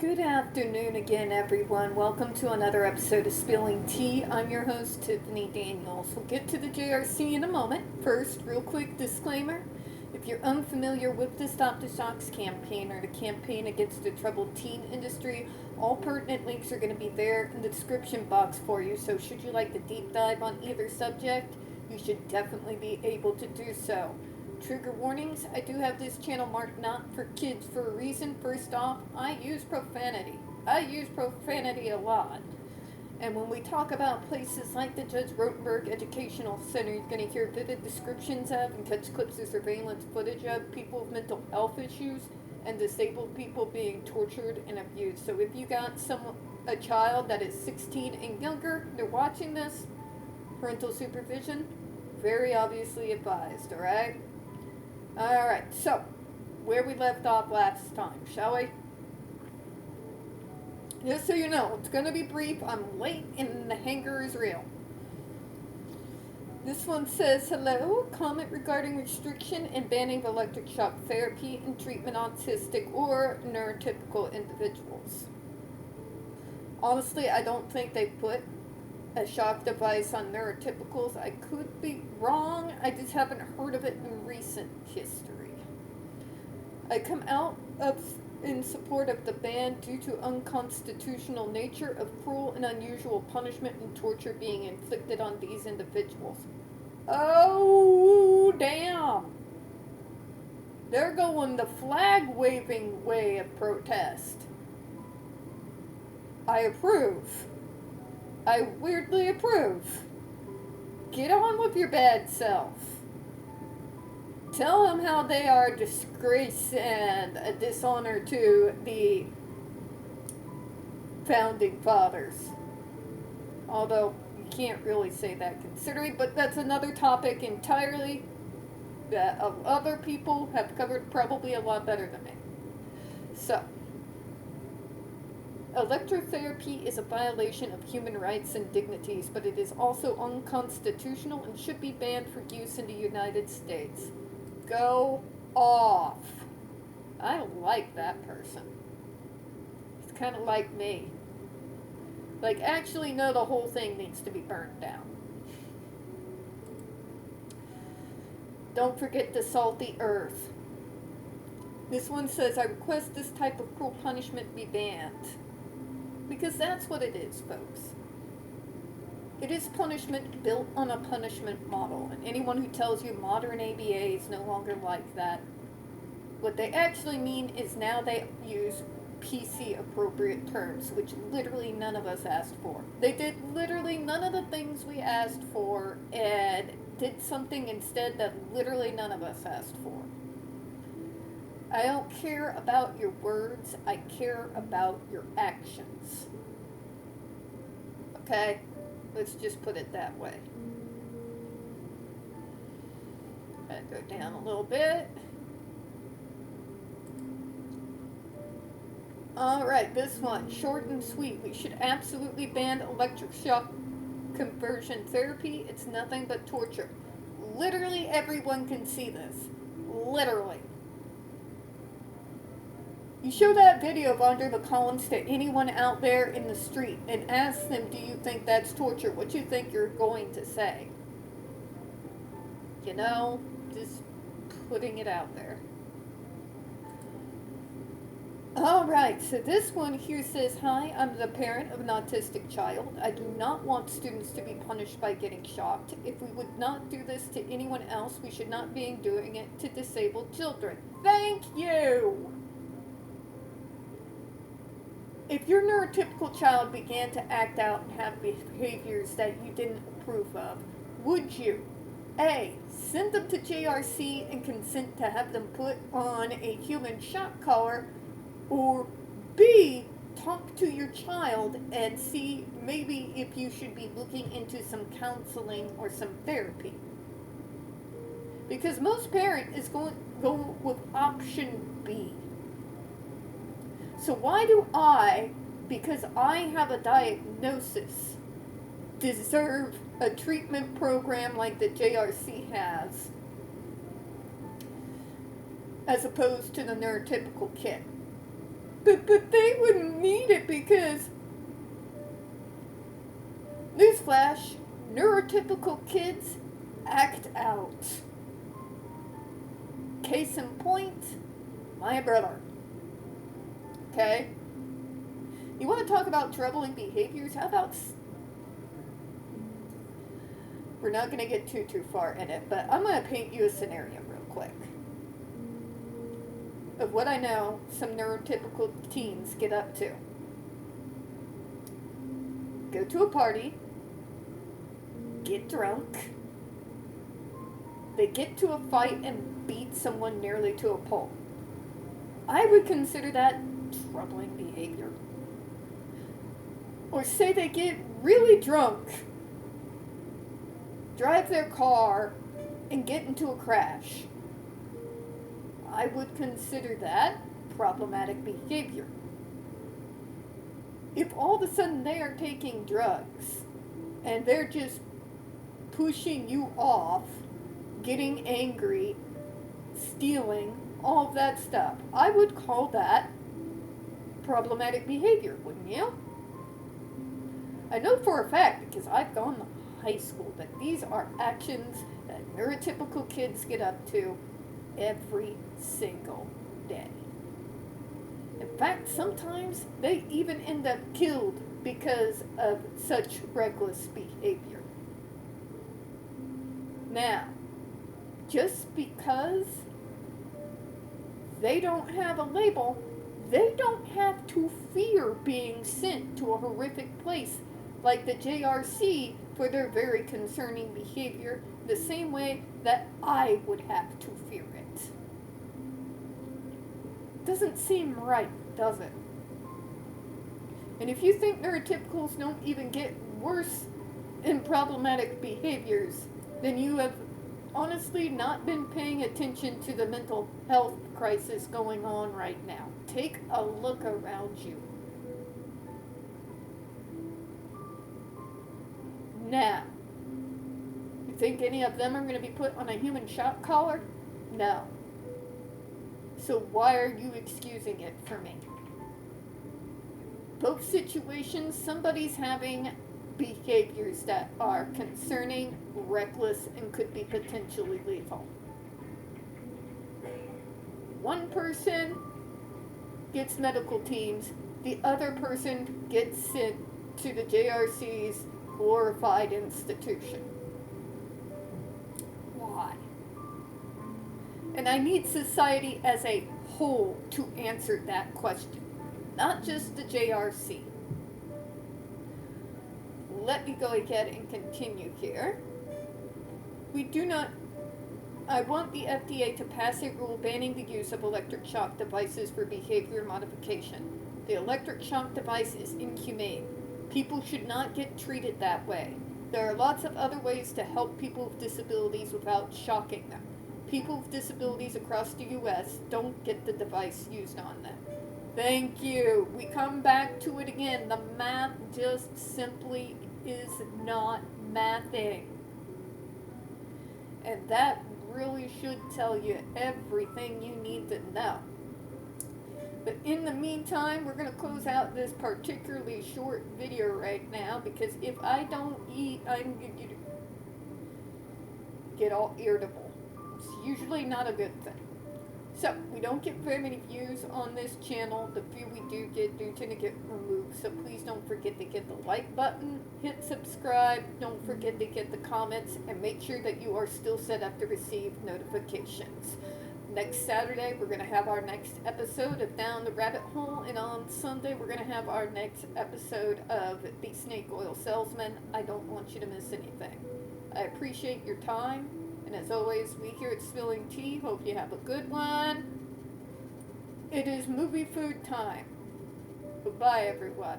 Good afternoon again, everyone. Welcome to another episode of Spilling Tea. I'm your host, Tiffany Daniels. We'll get to the JRC in a moment. First, real quick disclaimer. If you're unfamiliar with the Stop the Shocks campaign or the campaign against the troubled teen industry, all pertinent links are going to be there in the description box for you. So should you like to deep dive on either subject, you should definitely be able to do so. Trigger warnings, I do have this channel marked not for kids for a reason. First off, I use profanity. I use profanity a lot. And when we talk about places like the Judge Rotenberg Educational Center, you're going to hear vivid descriptions of and catch clips of surveillance footage of people with mental health issues and disabled people being tortured and abused. So if you got a child that is 16 and younger, they're watching this, parental supervision, very obviously advised, alright? Alright, so, where we left off last time, shall we? Just so you know, it's going to be brief. I'm late and the hanger is real. This one says, hello, comment regarding restriction and banning of electric shock therapy and treatment on autistic or neurotypical individuals. Honestly, I don't think they put a shock device on neurotypicals. I could be wrong. I just haven't heard of it in recent history. I come out in support of the ban due to unconstitutional nature of cruel and unusual punishment and torture being inflicted on these individuals. Oh, damn. They're going the flag-waving way of protest. I approve. I weirdly approve. Get on with your bad self. Tell them how they are a disgrace and a dishonor to the founding fathers. Although, you can't really say that considering, but that's another topic entirely that other people have covered probably a lot better than me. So, electrotherapy is a violation of human rights and dignities, but it is also unconstitutional and should be banned for use in the United States. Go off. I don't like that person. It's kind of like me. Like, actually, no, the whole thing needs to be burned down. Don't forget the salty earth. This one says, I request this type of cruel punishment be banned. Because that's what it is, folks. It is punishment built on a punishment model, and anyone who tells you modern ABA is no longer like that, what they actually mean is now they use PC appropriate terms, which literally none of us asked for. They did literally none of the things we asked for, and did something instead that literally none of us asked for. I don't care about your words, I care about your actions. Okay? Let's just put it that way. Gotta go down a little bit. Alright, this one, short and sweet. We should absolutely ban electric shock conversion therapy. It's nothing but torture. Literally everyone can see this. Literally. You show that video of Under the Columns to anyone out there in the street and ask them, do you think that's torture? What do you think you're going to say? You know, just putting it out there. Alright, so this one here says, hi, I'm the parent of an autistic child. I do not want students to be punished by getting shocked. If we would not do this to anyone else, we should not be doing it to disabled children. Thank you! If your neurotypical child began to act out and have behaviors that you didn't approve of, would you A, send them to JRC and consent to have them put on a human shock collar, or B, talk to your child and see maybe if you should be looking into some counseling or some therapy? Because most parents is going to go with option B. So why do I, because I have a diagnosis, deserve a treatment program like the JRC has, as opposed to the neurotypical kid? But they wouldn't need it because, newsflash, neurotypical kids act out. Case in point, my brother. Okay? You want to talk about troubling behaviors? How about... We're not going to get too far in it, but I'm going to paint you a scenario real quick. Of what I know some neurotypical teens get up to. Go to a party, get drunk, they get to a fight and beat someone nearly to a pulp. I would consider that troubling behavior. Or say they get really drunk, drive their car, and get into a crash. I would consider that problematic behavior. If all of a sudden they are taking drugs and they're just pushing you off, getting angry, stealing, all of that stuff, I would call that problematic behavior, wouldn't you? I know for a fact, because I've gone to high school, that these are actions that neurotypical kids get up to every single day. In fact, sometimes they even end up killed because of such reckless behavior. Now, just because they don't have a label, they don't have to fear being sent to a horrific place like the JRC for their very concerning behavior, the same way that I would have to fear it. Doesn't seem right, does it? And if you think neurotypicals don't even get worse in problematic behaviors, then you have honestly not been paying attention to the mental health crisis going on right now. Take a look around you. Now, you think any of them are going to be put on a human shock collar? No. So why are you excusing it for me? Both situations, somebody's having behaviors that are concerning, reckless, and could be potentially lethal. One person gets medical teams, the other person gets sent to the JRC's glorified institution. Why? And I need society as a whole to answer that question, not just the JRC. Let me go ahead and continue here. I want the FDA to pass a rule banning the use of electric shock devices for behavior modification. The electric shock device is inhumane. People should not get treated that way. There are lots of other ways to help people with disabilities without shocking them. People with disabilities across the U.S. don't get the device used on them. Thank you. We come back to it again. The math just simply is not mathing. And that really should tell you everything you need to know. But in the meantime, we're going to close out this particularly short video right now, because if I don't eat, I'm going to get all irritable. It's usually not a good thing. So, we don't get very many views on this channel. The few we do tend to get removed. So please don't forget to hit the like button, hit subscribe, don't forget to hit the comments, and make sure that you are still set up to receive notifications. Next Saturday, we're going to have our next episode of Down the Rabbit Hole, and on Sunday, we're going to have our next episode of The Snake Oil Salesman. I don't want you to miss anything. I appreciate your time, and as always, we here at Spilling Tea hope you have a good one. It is movie food time. Goodbye, everyone.